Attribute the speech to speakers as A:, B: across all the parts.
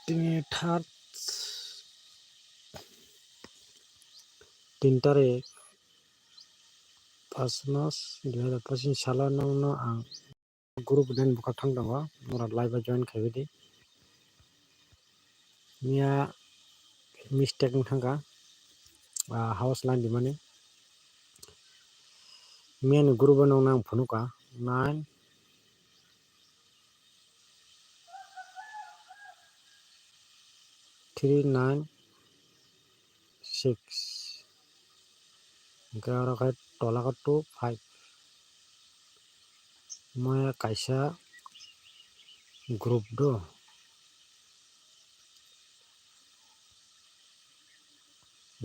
A: Tini third 3 tarik 5 mas 2025 sala no ang group den buka thang dong mora live join khaibidi mia mistake thanga house line di mani mia ni group no nang phunuka 9 3 9 6 gara kai tola ka 2 5 maya kaisa group do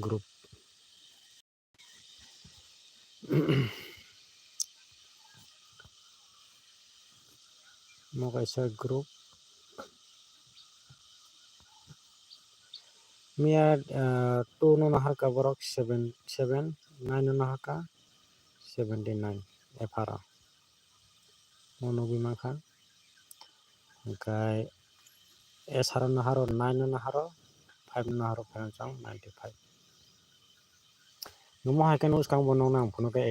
A: group mo kaisa group mia 2 no harka borok 7 7 9 no harka 79 efara mono bimangka ओमफ्राय एसार हरो 9 हरो 5 हरो 95 नमो हायके उसकां बनो ना फुनो के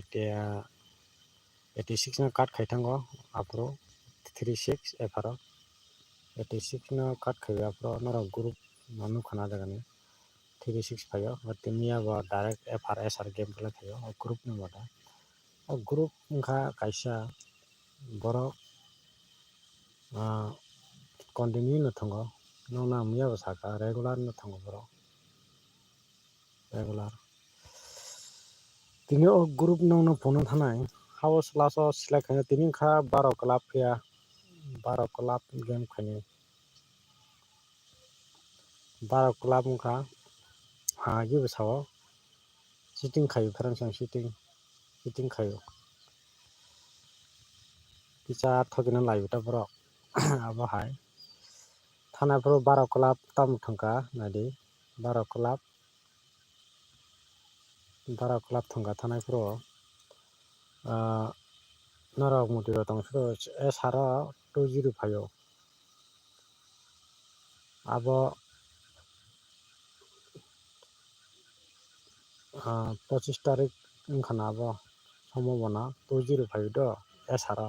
A: 86 ना काट खाइथांगो आपरो 36 एफारो 86 ना काट खाइ आपरो नरा ग्रुप नानु खाना जगने 36 फायो बतिमिया बा डायरेक्ट एफआर एसआर गेम खेला थायो ग्रुप न बटा ग्रुप उनखा काइसा बरो कंटिन्यू न थंगो नोंना मिया बसाका रेगुलर न थंगो बरो रेगुलर तिनी ग्रुप नोंनो फोन थानाय हाउस लासो सिलेक्ट खाने तिनी खा 12 क्लब फैया 12 क्लब गेम खाने 12 क्लब उनखा हाँ ये बसाओ सिटिंग खायो फ्रेंड्स सिटिंग खायो किसा थगिना लायोटा बरो अब हाय थाना pro 12 क्लब तम थंका नादी 12 क्लब थंका थानाय pro नरक मुटिरो तंसरो एसारा 205 अब 25 तारिख उनखाना अब सम्भावना 205 दो एसारा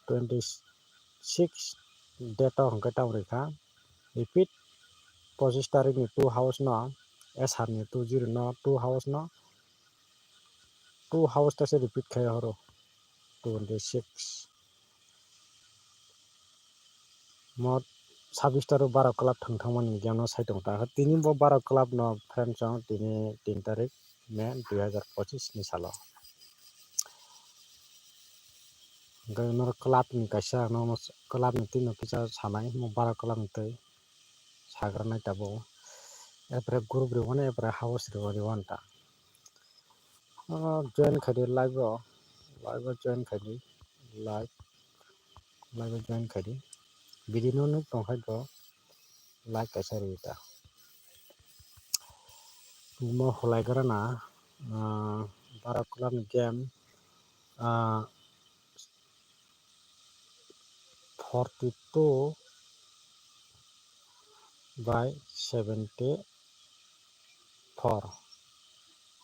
A: 26 डेट हंके टावरेखा रिपीट 25 तारिख नि 2 हाउस न एसार नि 20 न 2 हाउस न 2 हाउस तसे रिपीट खाय हरो 26 मत 26 तारिख 12 क्लब थांथांमोन गेम साइटों ता तिनी 12 क्लब न फ्रेंड्स तिनी 3 तारिख मे 2025 नि सालो गनर क्लब नि काइसा न क्लब नि तीन पिसा सानाय 12 क्लब नि तै साग्रनाय टाबो एप्रे ग्रुप रिवान एप्रे हाउस रिवान ता जॉइन खादि लाइव जॉइन खादि लाइव जॉइन खादि बिदिनो नो तंखाय दो लाइक काइसा रिता mo holai garana 12 क्लब नि game 42 by 74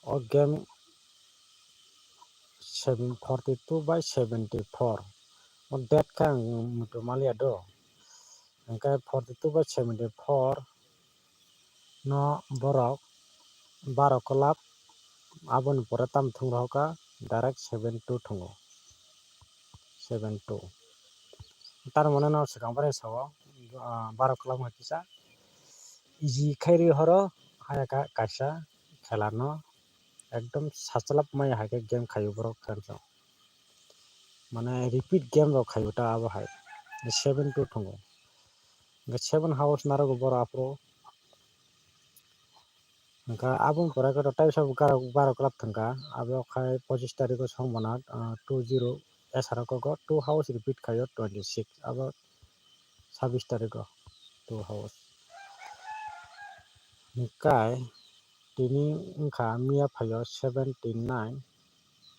A: or game 42 by 74 or that kan mutu malia do angka 42 by 74 no borok 12 club abon pore tam thung roka direct 72 thungo 72 tar mane no sikang bare sawo 12 club hakisa easy khairi horo hayaka kaisa khela no एकदम साचलाप my Hake game खायो बरक friends माने repeat game रो खायो ता अब हाय 72 थंगो 7 house नारो बर आपरो का आबुं परा को टाइप सब 12 क्लब थंका अब खाय 25 तारिख को संबना 20 एसआर को 2 हाउस रिपीट खायो 26 अब 26 तारिख को 2 हाउस निकाय तिनी उनखा मिया फायो 79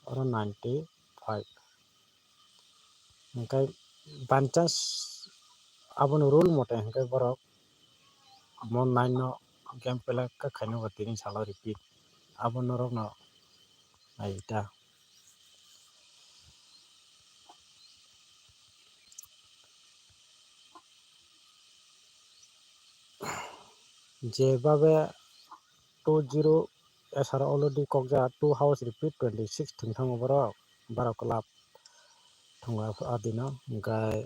A: और 95 ओंखाय बानचान्स आबन रुल मते हंके बरक mon 9 no gameplay ka khaino ba tini salo repeat abo norok no aita jebabe 20 esara already kokja 2 house repeat 26 thingthang borok 12 club thonga adino gai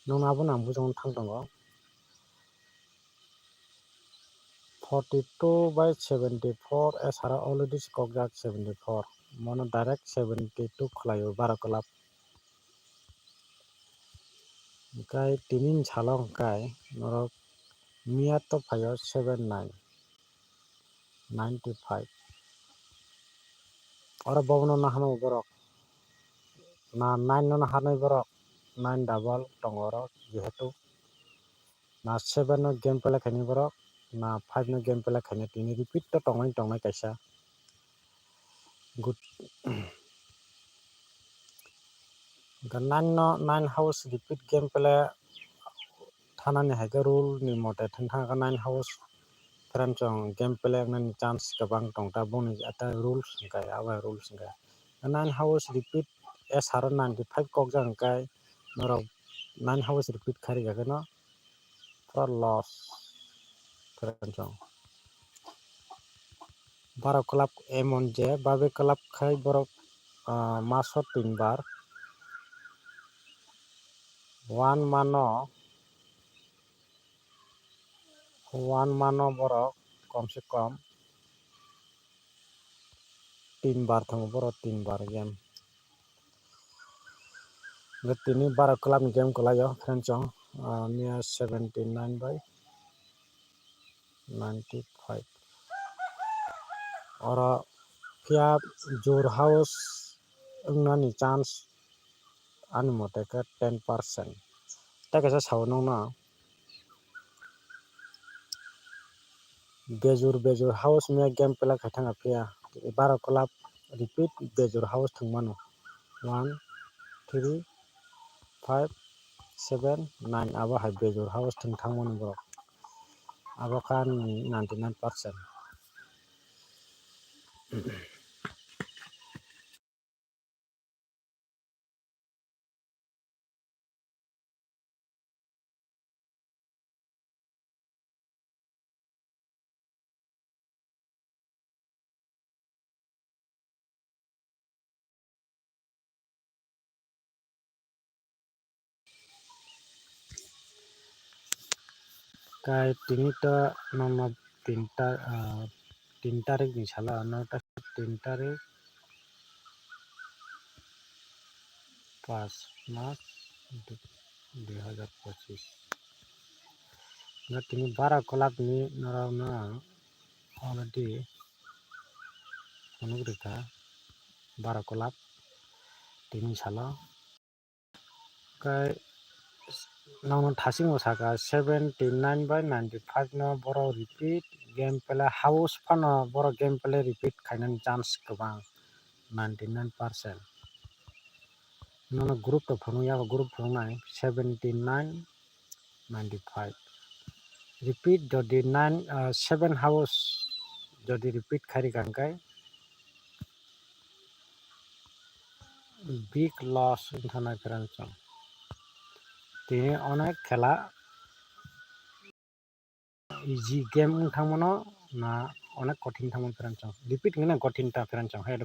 A: nong abo nang bujong thangtongo 42 by 74 esara already kokjak 74 mono direct 72 khlaio 12 club gai tinin salong kai norok mia to phayo 79 95 ora bobno na hano borok na 9 no na hanai borok 9 double tongoro jehetu na 7 no game play khani borok na 5 no game play khani tini repeat to tongnai kaisa good 9 no 9 house repeat game play thanani haike rule ni mote thangka 9 house franchong game play nani chance kabang tongta boni ata rules kai aba rules kai 9 house repeat SR 95 kokjang kai norok 9 house repeat khari gagano for loss franchong 12 club emon je 12 club khai borok maso 3 bar 1 mano borok komse kom 3 bar thang borok 3 bar game tini 12 club ni game kolayo franchong mia 79 by 95 ora pia jor house nani chance ani mote ka 10% ta kaisa saunong na bejor house me game play khaithanga pia 12 club repeat bejor house thangmano 1 3 5 7 9 abo hai bejor house thangmano borok abo kan 99% kai tini ta nongna 3 tarik ni sala no ta 3 tarik 5 March 2025 na tini 12 club ni norok na already onugrika 12 club tini sala kai nangno thasingmo saka 79 by 95 no borok repeat game play house phano borok game play repeat khainani chance kwbang 99% nono group to phonu yago group phunai 79 95 repeat jodi 7 house jodi repeat khari gangkai big loss inthana franchong tini onek khela easy game wngthangmano na onek kotin thangmano franchong repeat ngana kotin ta franchong hai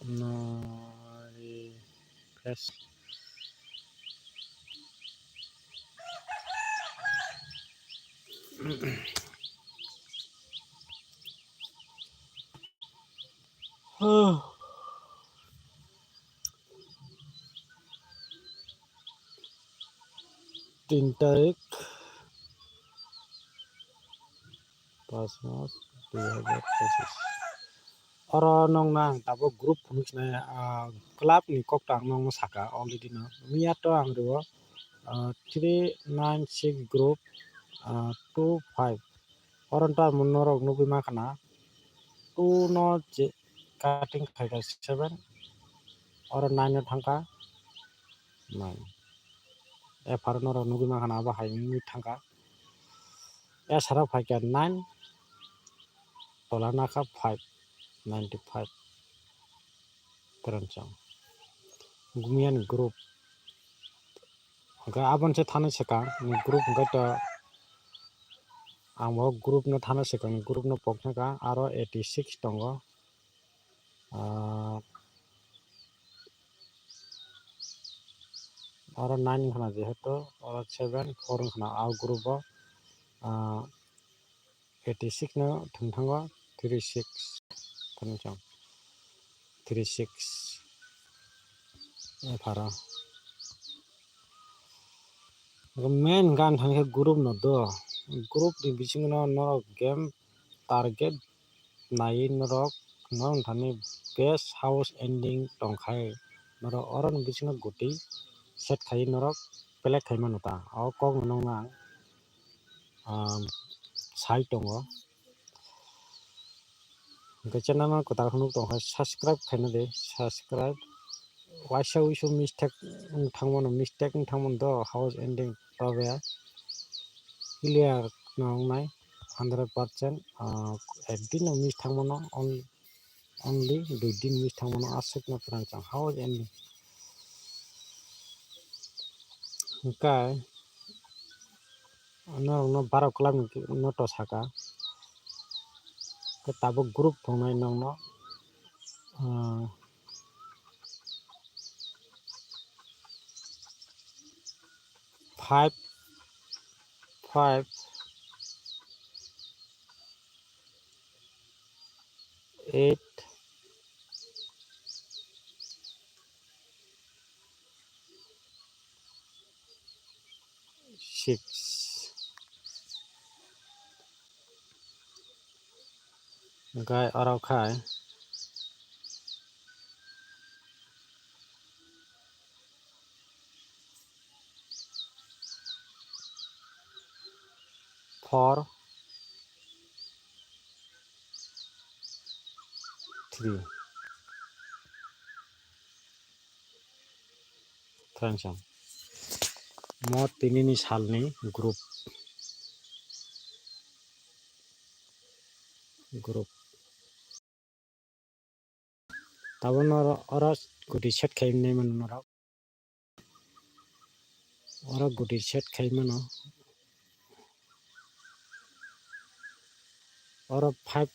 A: Nori Fresh. Tintarik Pasmas 2025. Oro nong nang tabo group phunuk na club ni kok tang nong saka already na miya to ang ro 396 group 25 oron ta monorok nubi makana 2 no cutting khaika 7 oron 9 no thangka 9 e phar noro nubi makana aba haini thangka e sara phaika 9 tola naka 5 95 terancang gumian group ga abon se thane seka ni group ga to ang group no thane seka ni group no pokna ka aro 86 tongo aro 9 khana jehetu aro 7 4 khana au group 86 no thangthango 36 terancang 36 e phara main gan thangke group no do group ni bisingno no game target nai norok non thani best house ending tongkhai noro oron bisingo guti set khai norok pelek khai manota o kok nong na sai tongo ke channel no kotar khunu tongkhai subscribe khaina de subscribe waisa wisu mistake thangmon do house ending tobe clear nong nai 100% একদিন miss থাকমোনো only 2 din miss থাকমোনো asuk na perancang house ending kai no 12 club no to saka ke tabo group thongnai nong no 5 5 8 6 gai arau khai 4 3 perancang mo tinini salni group tabo no oro guti set khai nei man norok oro guti set khai mano oro 5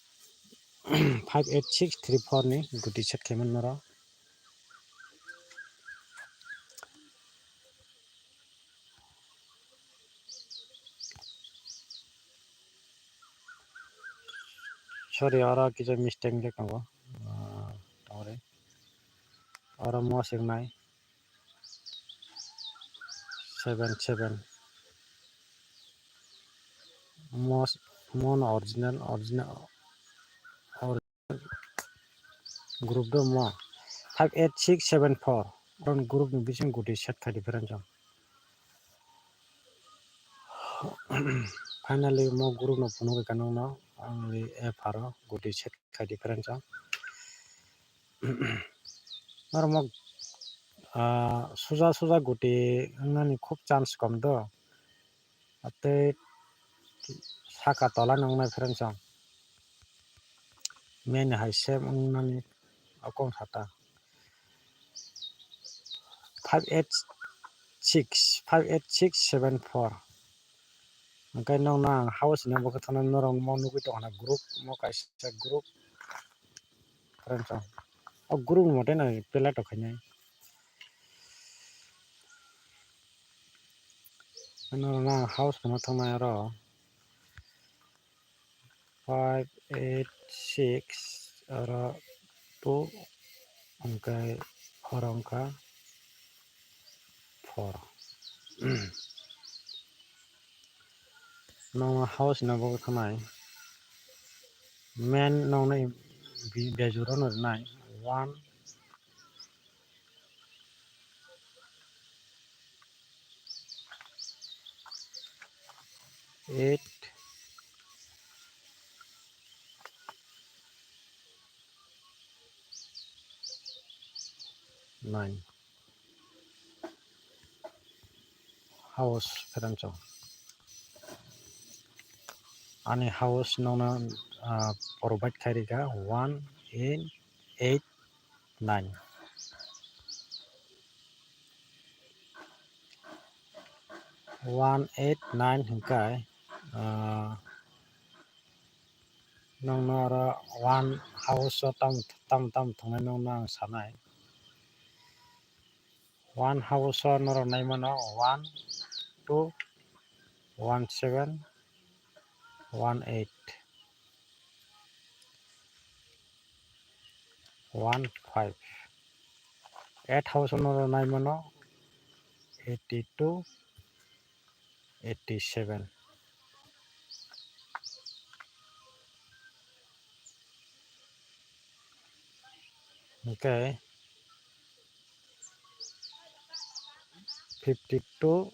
A: 58634 ni guti set khai man norok sorry oro kijo mistake de kango tore oro mo singnai 77 mon original group do mo 58674 on group ni bising guti set khai different jang finally mo group no puno ke kanong no only e pharo guti set khai different jang mar mo suja guti nani khub chance kom do ate saka tola nong na different jang main hai sem nani akong thata 58674 angkai nong nang house ni bokha thana norong mo nugui tongna group mo kaisa group different jang group mote na pela to khainai no na house no thongnai ro 5 8 6 aro 2 angkai horongka 4 no house na bo thongnai main no na bejuro no nai 1 8 9 house perancho ani house no na provide khairika 1 8 9 1 8 9 hingkai nong nora 1 house tam thongnai nong nang sanai 1 house nora nai mano 1 2 1 7 1 8 1 5 8 house nora nai mano 82 87 okay 52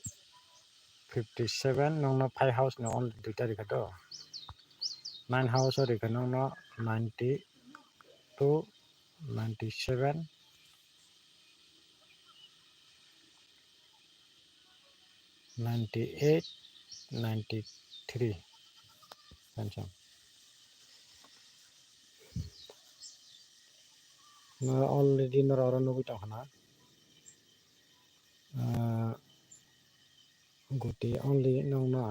A: 57 nong na 5 house no only duita rika to 9 house rika nong no 92 97 98 93 pencam no already no ora no bita khana guti only nong na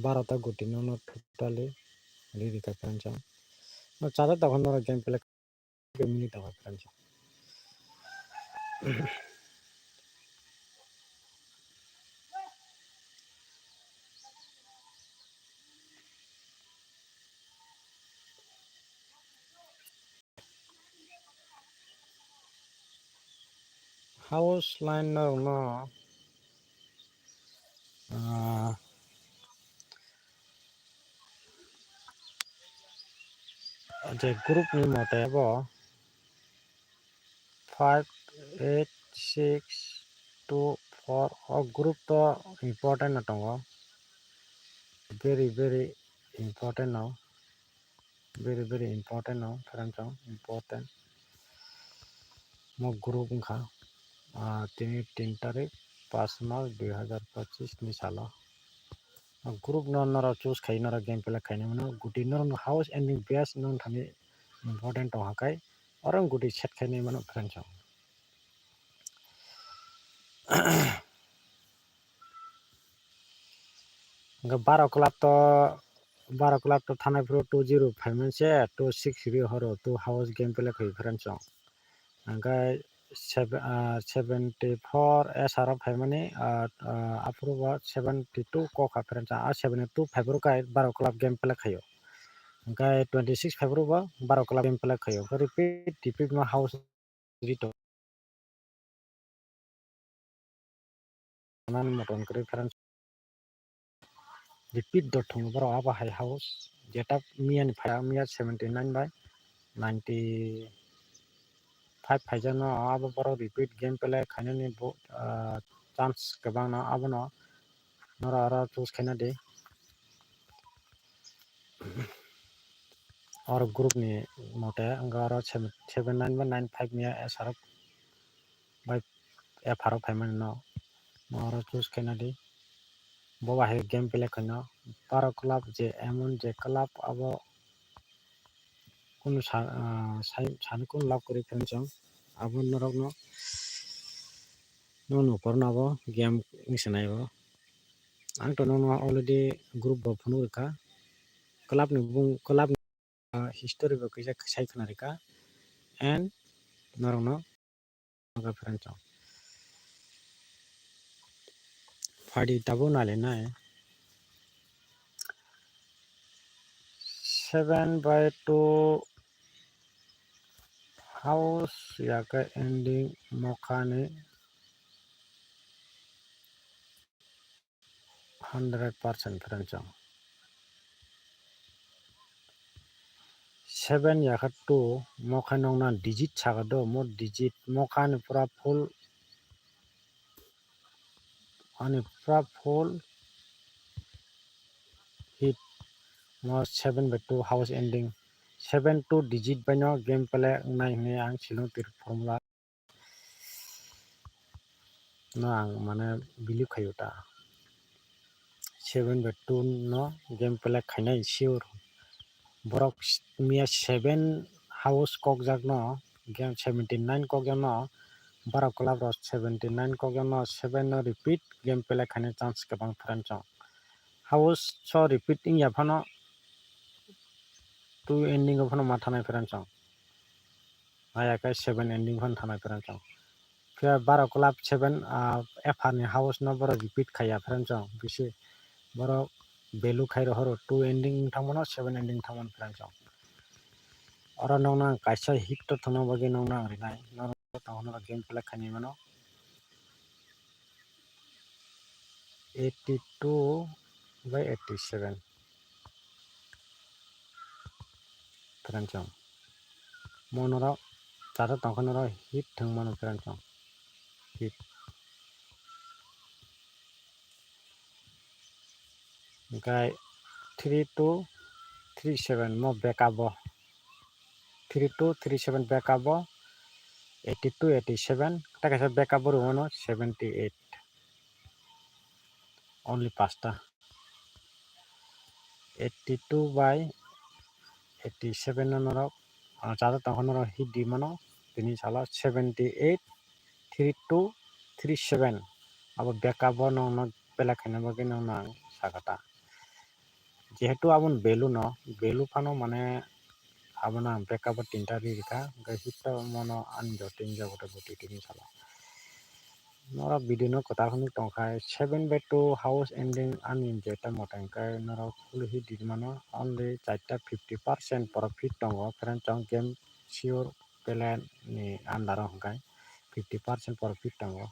A: 12টা গুটি no totally rika pencam no chada tokon no game play minute tokon pencam house line no je group ni mote bo 5 8 6 2 4 o group to important na tongo very important now very important now pencam important mo group ungkha tini 3 tarik 5 March 2025 ni salo group no nora choose khai nora game play khai mano guti no house ending base no thani important to hakai orang guti set khai nei mano pencam ga 12 club to thanai pro 205 manse 263 horo 2 house game play khai pencam angkai 74 SR family approve 72 koka pencam 72 5 kai 12 club game play khayo angkai 26 February 12 club game play khayo repeat ma house rito nan moton kri pencam repeat dot thong baro aba high house jeta mian phaya mia 79 by 95 phaijano abo baro repeat game play khainani chance kabang na abono nora ara choose khaina de or group ni mote angara 79 by 95 mia SR by FR payment no nora choose khaina de boba he game play khaina paro club je emon je club abo কোনো সানুকুল লাভ করে ফেলছং আবো নরকনো no korna bo game ngisanai bo ang to no already group bo phunu ka club ni bung club history bo kaisa sai khnarika and norokno friends fadi tabo nalenai 7/2 house yaka ending mokani 100% friends 7 yaka 2 mokanong na digit sagado mo digit mokani pura full ani pura full hit mo 7/2 house ending 7/2 digit baino game play nai hne ang silong tir formula no ang mane believe khayuta 7/2 no game play khainai sure borok mia 7 house kokjak no game 79 kokjak no borok club ro 79 kokjak no 7 no repeat game play khainai chance kabang friend chong house so repeating ya phano 2 ending of phano ma thanai friend chong aya kai 7 ending phan thanai friend chong kya 12 club 7 FR ni house no borok repeat khaya friend chong bisi borok value khai rohoro 2 ending thangmano 7 ending thangman friend chong oro nongna kaisa hit to thangna bagi nongna rinai nongna tanghono game play khaini mano 82/87 friend chong monoro tata tangkhonoro hit thangmano friend chong hit kai 3237 mo backup 3237 backup 8287 ta kaisa backup ro ono 78 only pasta 82/87 norok chata tangkhonoro hit di mano tini sala 78 3237 abo backup nongno pela khaina bagi nongna sakata jehetu abon value phano mane abona backup tinta rika hita mono anjo tinja gote buti tini sala nora video no kota khani tongkhai 7/2 house ending anin jeta motangkai nora full hit di mano only 50% profit tongo friend chong game sure plan ni andar hongkai 50% profit tongo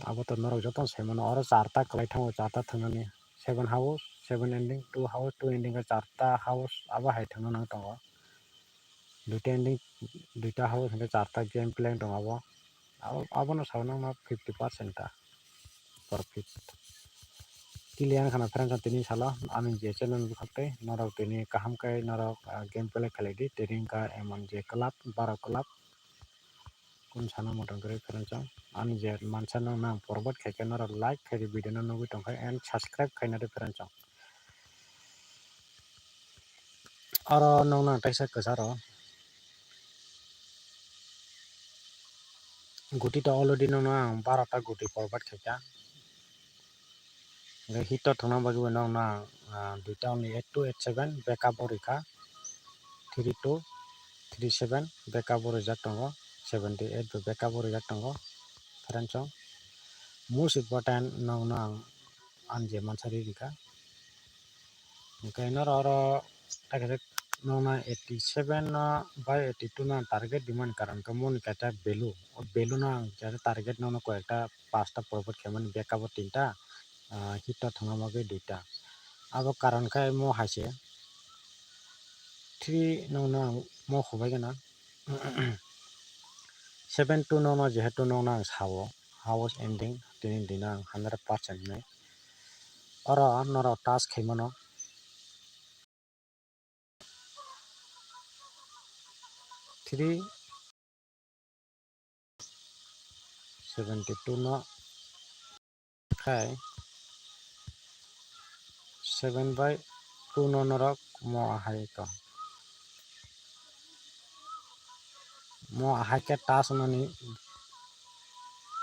A: abo to norok joto semano oro charta klai thango charta thangnani 7 house 7 ending 2 house 2 ending ka charta house abo hai thangno nang tongo duita ending duita house hingke charta game plan tongo abo no sauna ma 50% ta profit kilian khana friend tini sala ami je channel bukhate norok tini kaham kai norok game play khalai di tering ka emon je club 12 club kun sana motong kare friend ani je mansa no nang forward khaike norok like khai video no nugui tongkhai and subscribe khaina de friend oro nongna taisa kasaro guti to already nongna 12 ta guti forward khaika hito thangna bagi nongna duita only 8287 backup orika 3237 backup orijak tongo 78 backup orijak tongo friend most important nongna anje mansari rika kainor oro takare nongna 87/82 na target demand karan kamoni kata value na jare target nongna koekta 5ta profit kheman backup 3ta hita thangna bagi 2ta abo karon kai mo haise 3 nongna mo khubai gana 7/2 nongna jehetu nongna sao house ending tini dina 100% nei oro noro task khaimano 372 no khai 7/2 no norok mo ahai ko mo ahai ke task nani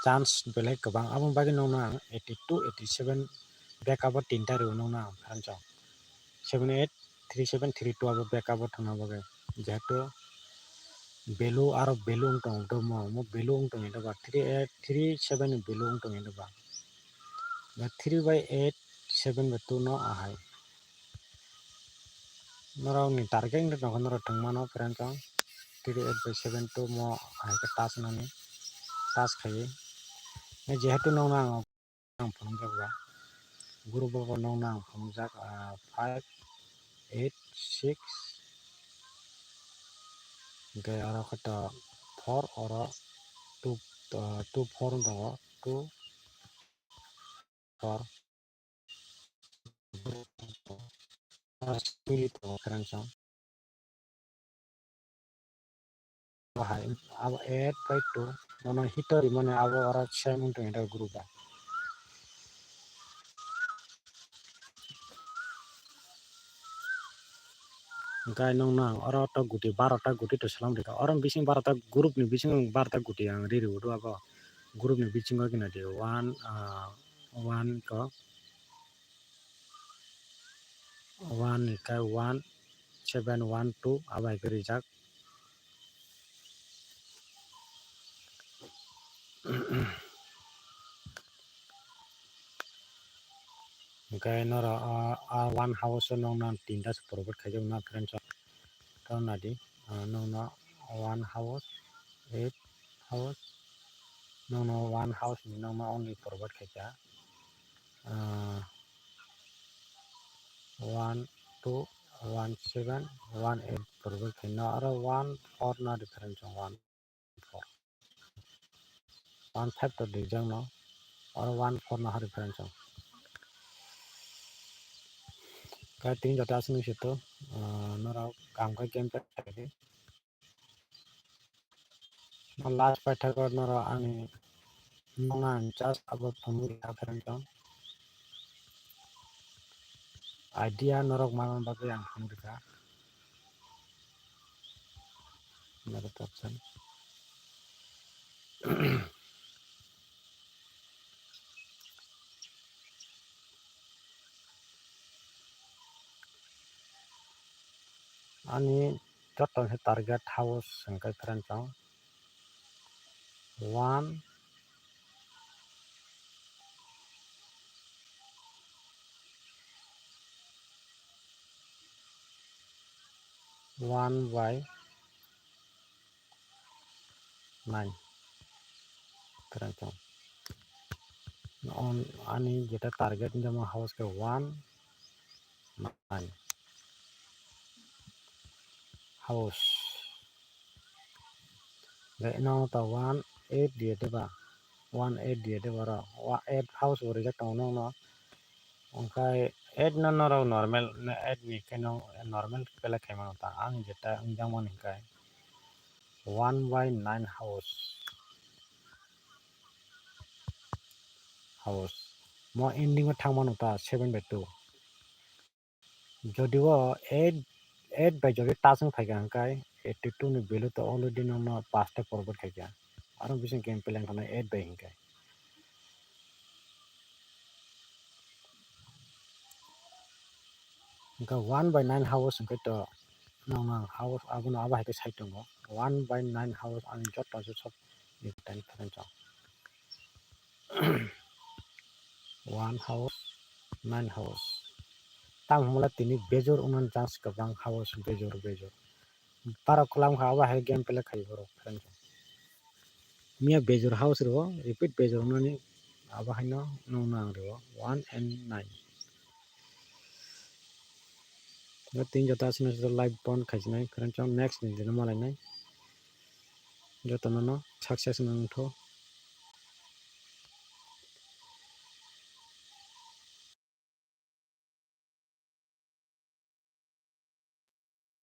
A: chance belai kabang abong bagi nongna 82 87 backup 3ta ro nongna friend 78 3732 abo backup o thangna bagui jehetu value aro value ungtong domo mo value ungtong ba 3837 ni value ungtong ba 3/8 7/2 no ahai norok ni target ni no norok tongmano friend chong 38/72 mo ahai ka task nani task khai jehetu no na ang phungjak ba group bo no na phungjak 5 8 6 ke aro kata 4 oro 2 2 4 dongo 2 4 spirit dongo friend chong bahai abo 8/2 mono hitori mane abo oro same ungtong eta group ba gai nong nang oro to guti 12 ta guti to salam deka oro bising 12 ta group ni bising 12 ta guti ang riri udu abo group ni bising ko kina de 1 ko 1 ni kai 1 7 1 2 abai ko rijak gai noro 1 house nong nang 3 ta provide khai na friend chong to na di nong no 1 house 8 house nong no 1 house ni nong no only provide khai ka 1 2 1 7 1 8 provide khai na aro 1 4 na different chong 1 4 1 5 to dijang no aro 1 4 na different chong kai tin jota asung situ nora kam kai game play last paitha ko nora ani nonga just abo phamuri different chong idea norok mangan bagui ang phamuri ka nara option ani joto se target house sangkai friend chong 1 1/9 friend chong on ani jeta target jama house ke 1 9 house no ta 1 8 dia deba 1 8 dia deba ro 8 house ore ja tong no okai 8 no no normal 8 ni keno normal pela khaima ta ang jeta ungjang mon kai 1/9 house mo ending o thangmano ta 7/2 যদিও 8 by যদি টাচং থাকে আংকাই 82 ni value to already no 5 ta forward থাকে aro bising game plan khana 8 by hinkai Ka 1/9 house hingkai to nong house abono aba haike side tongo 1/9 house ani joto se sob ni time friend chong 1 house 9 house tang mula tini bejor unan chance kabang house bejor para kolam kha aba hai game play khai boro friend chong mia bejor house ro repeat bejor nani aba haino nong nang ro 1 and 9 tin jota asina live bond khajnai friend chong next ni dina malai nai joto no success nang tho